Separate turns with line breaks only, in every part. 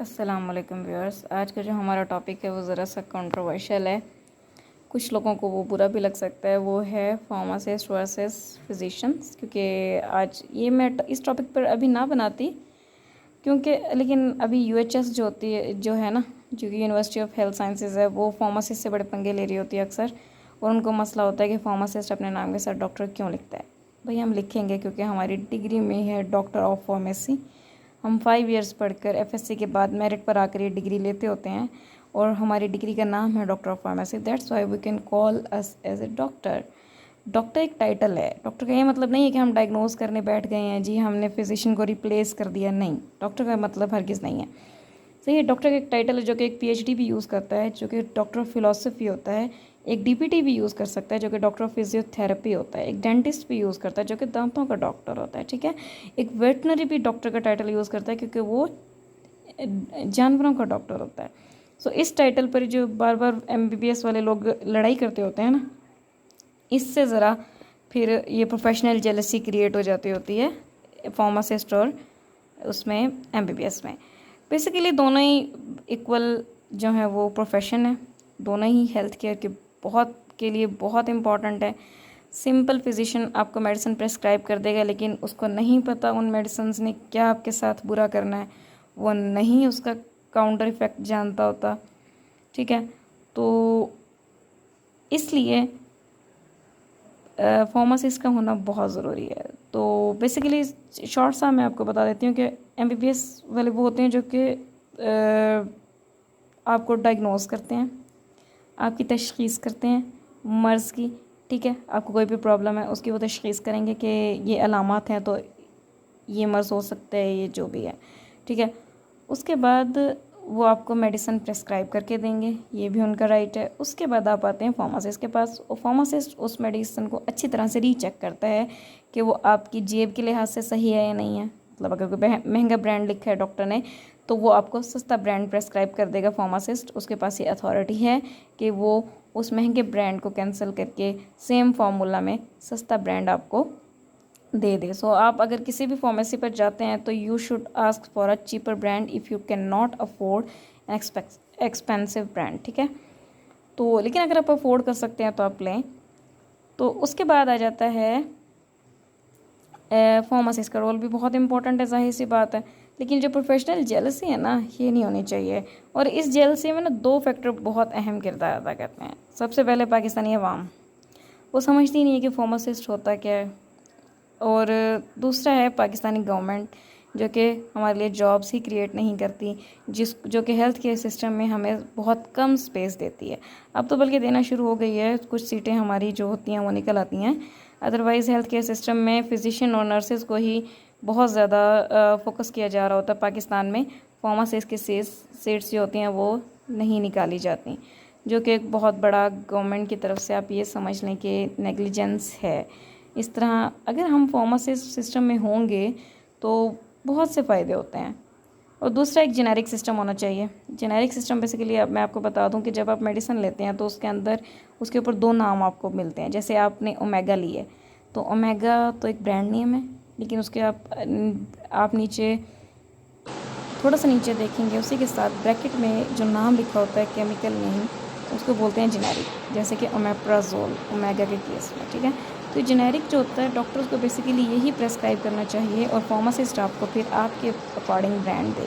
अस्सलाम वालेकुम व्यूअर्स। आज का जो हमारा टॉपिक है वो ज़रा सा कंट्रोवर्शियल है। कुछ लोगों को वो बुरा भी लग सकता है। वो है फार्मासिस्ट वर्सेस फिजिशियंस। क्योंकि आज ये मैं इस टॉपिक पर अभी ना बनाती क्योंकि लेकिन अभी यूएचएस जो होती है जो है ना, जो कि यूनिवर्सिटी ऑफ हेल्थ साइंसेज है, वो फार्मासिस्ट से बड़े पंगे ले रही होती है अक्सर। और उनको मसला होता है कि फार्मासिस्ट अपने नाम के साथ डॉक्टर क्यों लिखता है। भाई हम लिखेंगे क्योंकि हमारी डिग्री में है डॉक्टर ऑफ फार्मेसी। हम 5 इयर्स पढ़कर एफएससी के बाद मेरिट पर आकर ये डिग्री लेते होते हैं और हमारी डिग्री का नाम है doctor of pharmacy. That's why we can call us as a doctor. Doctor एक टाइटल है। डॉक्टर का ये मतलब नहीं है कि हम डायग्नोज करने बैठ गए हैं जी, हमने फिजिशियन को रिप्लेस कर दिया। नहीं, डॉक्टर का मतलब हरगिज़ नहीं है। सही है, डॉक्टर का एक टाइटल है जो कि एक पीएचडी भी यूज़ करता है, जो कि डॉक्टर ऑफ फिलोसफी होता है। एक डीपीटी भी यूज़ कर सकता है जो कि डॉक्टर ऑफ फिजियोथेरेपी होता है। एक डेंटिस्ट भी यूज़ करता है जो कि दांतों का डॉक्टर होता है। ठीक है, एक वेटनरी भी डॉक्टर का टाइटल यूज़ करता है क्योंकि वो जानवरों का डॉक्टर होता है। सो इस टाइटल पर जो बार बार एमबीबीएस वाले लोग लड़ाई करते होते हैं ना, इससे ज़रा फिर ये प्रोफेशनल जेलसी क्रिएट हो जाती होती है फार्मासिस्ट और उसमें एमबीबीएस में। बेसिकली दोनों ही इक्वल जो है वो प्रोफेशन है। दोनों ही हेल्थ केयर के लिए बहुत इम्पॉर्टेंट है। सिंपल फिजिशियन आपको मेडिसिन प्रेस्क्राइब कर देगा, लेकिन उसको नहीं पता उन मेडिसिन ने क्या आपके साथ बुरा करना है। वो नहीं उसका काउंटर इफेक्ट जानता होता। ठीक है, तो इसलिए फार्मासिस्ट का होना बहुत ज़रूरी है। तो बेसिकली शॉर्ट सा मैं आपको बता देती हूँ कि एमबीबीएस वाले वो होते हैं जो कि आपको डायग्नोज करते हैं, आपकी तशख़ीस करते हैं मर्ज़ की। ठीक है, आपको कोई भी प्रॉब्लम है उसकी वो तशख़ीस करेंगे कि ये अलामात हैं तो ये मर्ज़ हो सकता है, ये जो भी है। ठीक है, उसके बाद वो आपको मेडिसिन प्रेस्क्राइब करके देंगे, ये भी उनका राइट है। उसके बाद आप आते हैं फार्मासिस्ट के पास और फार्मासिस्ट उस मेडिसिन को अच्छी तरह से रीचेक करता है कि वो आपकी जेब के लिहाज से सही है या नहीं है। मतलब अगर कोई महंगा ब्रांड लिखा है डॉक्टर ने तो वो आपको सस्ता ब्रांड प्रेस्क्राइब कर देगा फार्मासिस्ट। उसके पास ये अथॉरिटी है कि वो उस महंगे ब्रांड को कैंसिल करके सेम फार्मूला में सस्ता ब्रांड आपको दे दे। सो आप अगर किसी भी फार्मेसी पर जाते हैं तो you should ask for a cheaper brand if you can not afford expensive brand. ठीक है, तो लेकिन अगर आप अफोर्ड कर सकते हैं तो आप लें। तो उसके बाद आ जाता है फार्मासिस्ट का रोल भी बहुत इंपॉर्टेंट है, जाहिर सी बात है। लेकिन जो प्रोफेशनल जेलसी है ना, ये नहीं होनी चाहिए। और इस जेलसी में ना दो फैक्टर बहुत अहम किरदार अदा करते हैं। सबसे पहले पाकिस्तानी अवाम, वो समझती नहीं है कि फार्मासिस्ट होता क्या है। और दूसरा है पाकिस्तानी गवर्नमेंट जो कि हमारे लिए जॉब्स ही क्रिएट नहीं करती, जो कि हेल्थ केयर सिस्टम में हमें बहुत कम स्पेस देती है। अब तो बल्कि देना शुरू हो गई है, कुछ सीटें हमारी जो होती हैं वो निकल आती हैं। अदरवाइज़ हेल्थ केयर सिस्टम में फ़िज़िशियन और नर्सेज़ को ही बहुत ज़्यादा फोकस किया जा रहा होता है। पाकिस्तान में फार्मासिस्ट की सीट्स जो होती हैं वो नहीं निकाली जाती, जो कि एक बहुत बड़ा गवर्नमेंट की तरफ से आप ये समझ लें कि नेग्लिजेंस है। इस तरह अगर हम फार्मासिस्ट सिस्टम में होंगे तो बहुत से फ़ायदे होते हैं। और दूसरा एक जेनेरिक सिस्टम होना चाहिए। जेनेरिक सिस्टम बेसिकली अब मैं आपको बता दूं कि जब आप मेडिसिन लेते हैं तो उसके अंदर उसके ऊपर 2 नाम आपको मिलते हैं। जैसे आपने ओमेगा ली है तो ओमेगा तो एक ब्रांड नेम है, लेकिन उसके आप नीचे थोड़ा सा नीचे देखेंगे उसी के साथ ब्रैकेट में जो नाम लिखा होता है केमिकल नेम, उसको बोलते हैं जेनेरिक। जैसे कि ओमेप्राजोल ओमेगा के केस में। ठीक है, तो जेनेरिक जो होता है डॉक्टर्स को बेसिकली यही प्रेस्क्राइब करना चाहिए और फार्मासिस्ट आपको फिर आपके अकॉर्डिंग ब्रांड दे।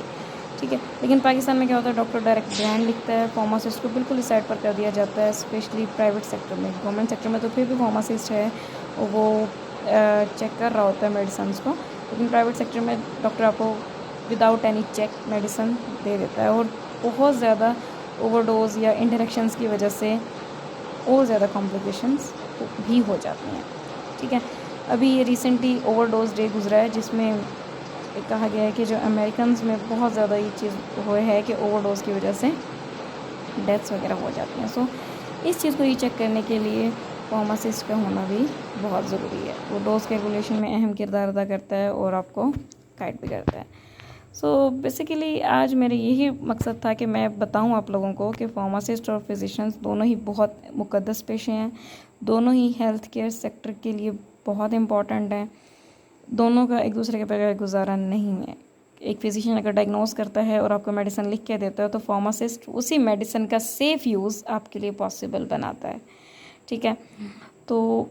ठीक है, लेकिन पाकिस्तान में क्या होता है, डॉक्टर डायरेक्ट ब्रांड लिखता है, फार्मासिस्ट को बिल्कुल इस साइड पर कर दिया जाता है। स्पेशली प्राइवेट सेक्टर में, गवर्नमेंट सेक्टर में तो फिर भी फार्मासिस्ट है और वो चेक कर रहा होता है मेडिसिन को, लेकिन प्राइवेट सेक्टर में डॉक्टर आपको विदाउट एनी चेक मेडिसिन दे देता है। और बहुत ज़्यादा ओवरडोज या इंटरेक्शंस की वजह से और ज़्यादा कॉम्प्लिकेशंस भी हो जाती हैं। ठीक है, अभी ये रिसेंटली ओवरडोज डे गुजरा है जिसमें कहा गया है कि जो अमेरिकन में बहुत ज़्यादा ये चीज़ हुआ है कि ओवरडोज की वजह से डेथ्स वगैरह हो जाती हैं। सो इस चीज़ को रीचेक करने के लिए फार्मासिस्ट का होना भी बहुत ज़रूरी है। वो डोज कैलकुलेशन में अहम किरदार अदा करता है और आपको गाइड भी करता है। सो बेसिकली आज मेरे यही मकसद था कि मैं बताऊं आप लोगों को कि फार्मासिस्ट और फिजिशियंस दोनों ही बहुत मुक़द्दस पेशे हैं। दोनों ही हेल्थ केयर सेक्टर के लिए बहुत इम्पॉर्टेंट हैं। दोनों का एक दूसरे के बगैर गुजारा नहीं है। एक फिजिशियन अगर डायग्नोस करता है और आपको मेडिसिन लिख के देता है तो फार्मासिस्ट उसी मेडिसिन का सेफ़ यूज़ आपके लिए पॉसिबल बनाता है, ठीक है। तो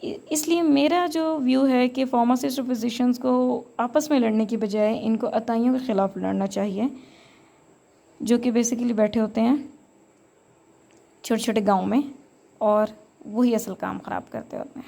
इसलिए मेरा जो व्यू है कि फार्मासिस्ट और फिजिशियंस को आपस में लड़ने की बजाय इनको अताइयों के ख़िलाफ़ लड़ना चाहिए, जो कि बेसिकली बैठे होते हैं छोटे छोटे गाँव में और वही असल काम ख़राब करते होते हैं।